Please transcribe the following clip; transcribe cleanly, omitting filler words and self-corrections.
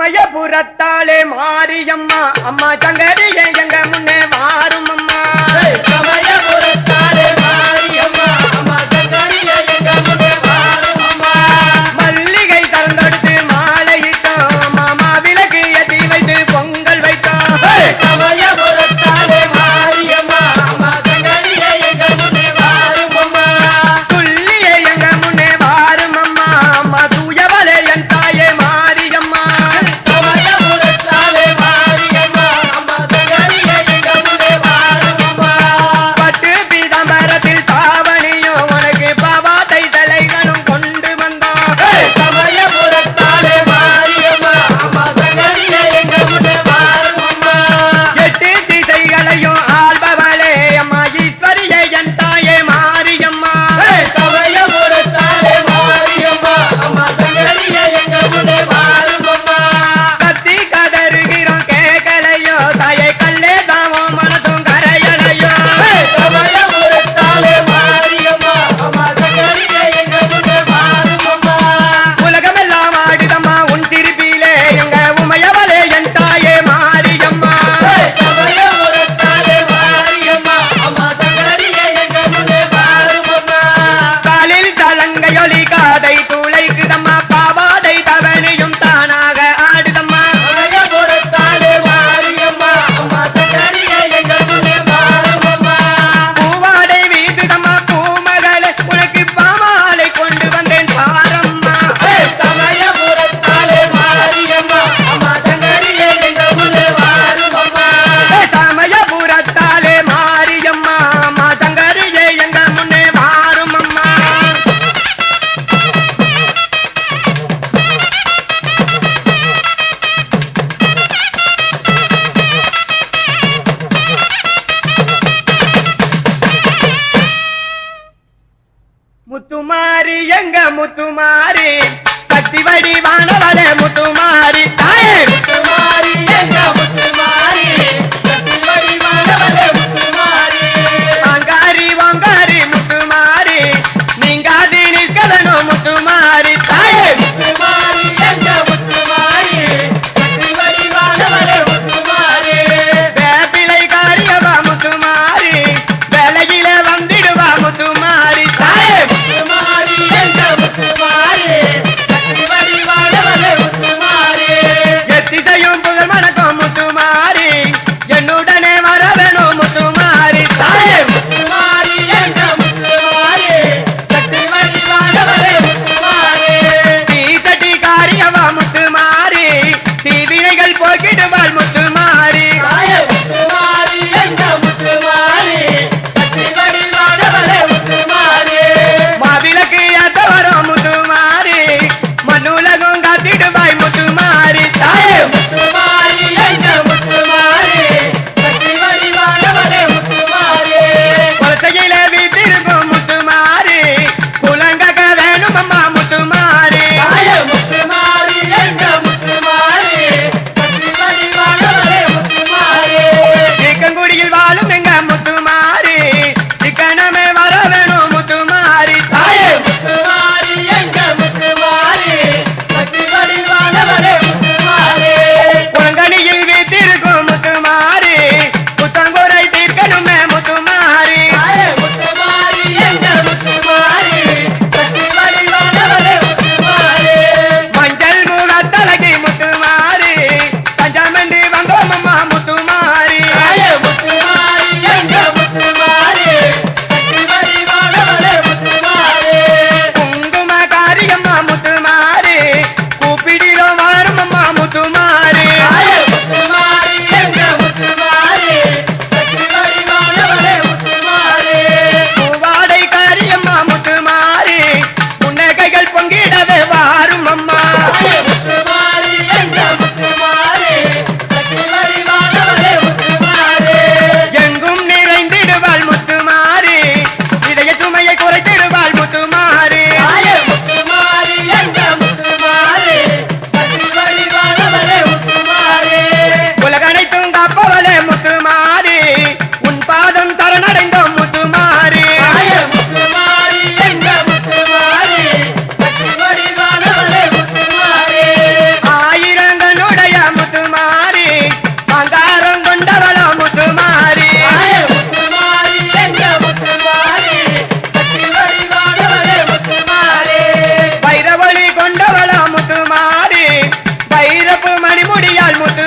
சமயபுரத்தாலே மாரியம்மா அம்மா சங்கரியே எங்க முன்னே வாரும் அம்மா சமயபுரத்தாலே மாரியம்மா அம்மா சங்கரியே எங்க முன்னே வாரும் அம்மா மல்லிகை கலந்தெடுத்து மாலையிட்டோம் மாமா விளக்கு ஏத்தி வைத்து பொங்கல் வைத்தோம் சமயபுரத்தாலே மாரியம்மா அம்மா சங்கரியே எங்க முன்னே வாரும் அம்மா துள்ளியே எங்க முன்னே வாரும் அம்மா அம்மா தூயவளே என் தாயே மாரியம்மா சமயபுரத்தாலே மாரியம்மா அம்மா சங்கரியே எங்க முன்னே வாரும் அம்மா பட்டு பீதாம்பரத்தில் தாவணியும் உனக்கு பாவாத்தை தலைகளும் கொண்டு வந்தோம் சமயபுரத்தாலே மாரியம்மா அம்மா சங்கரியே எங்க முன்னே வாரும் அம்மா எட்டு திசைகளையும் ஆள்பவளே அம்மா ஈஸ்வரியே என் தாயே மாரியம்மா சமயபுரத்தாலே மாரியம்மா அம்மா சங்கரியே எங்க முன்னே வாரும் அம்மா கத்தி கதறுகிறோம் கேட்கலையோ தாயை கல்லே தாவும் மனசும் கரையலையோ சமயபுரத்தாலே மாரியம்மா அம்மா சங்கரியே எங்க முன்னே வாரும் அம்மா உலகமெல்லாம் ஆடுதம்மா உன் திருப்பிலே எங்க உமையவளே என் தாயே மாரியம்மா சமயபுரத்தாலே மாரியம்மா அம்மா சங்கரியே எங்க முன்னே வாரும் அம்மா காலில் தலங்கையொலி காதை துளைக்குதம்மா பாவாதை தவணையும் தானாக ஆடுதம்மா சமயபுரத்தாலே மாரியம்மா அம்மா சங்கரியே எங்க முன்னே வாரும் அம்மா பூவாடை வீசுதம்மா பூமகளே உனக்கு பாமாலை கொண்டு வந்தேன் பாரம்மா சமயபுரத்தாலே மாரியம்மா அம்மா சங்கரியே எங்க முன்னே வாரும் அம்மா சமயபுரத்தாலே மாரியம்மா அம்மா சங்கரியே எங்க முன்னே வாரும் அம்மா முத்துமாரி எங்க முத்துமாரி சக்தி வடிவானவளே முத்துமாரி தாயே முத்துமாரி எங்க முத்துமாரி சக்தி வடிவானவளே முத்துமாரி வாங்காரி வாங்காரி முத்துமாரி நீங்காதி நிற்கலனும் முத்துமாரி தாயே முத்துமாரி எங்க முத்துமாரி சக்தி வடிவானவளே முத்துமாரி வேப்பிலை காரியவா முத்துமாரி வேலையில வந்திடுவா முத்துமாரி தாயே முத்துமாரி எங்க முத்துமாரி சக்தி வடிவானவளே முத்துமாரி எத்திசையும் புகழ் மணக்கும் முத்துமாரி என்னுடனே வர வேணும் முத்துமாரி தாயே முத்துமாரி எங்க முத்துமாரி சக்தி வடிவானவளே முத்துமாரி தீ தட்டி காரியவா முத்துமாரி தீவினைகள் போக்கிடுவாள் முத்துமாரி முத்துமாரி எங்க முத்துமாரி சக்தி வடிவானவளே முத்துமாரி மாவிளக்கு ஏத்த வரும் முத்துமாரி மண்ணுலகம் காத்திடுவாய் முத்துமாரி தாயே முத்துமாரி எங்க முத்துமாரி சக்தி வடிவானவளே முத்துமாரி கொலசையில வீட்டிருக்கும் முத்துமாரி குலங்கக்க வேணும் அம்மா முத்துமாரி முத்துமாரி எங்க முத்துமாரி சக்தி வடிவானவளே வைரப்பு மணிமுடியால் முத்து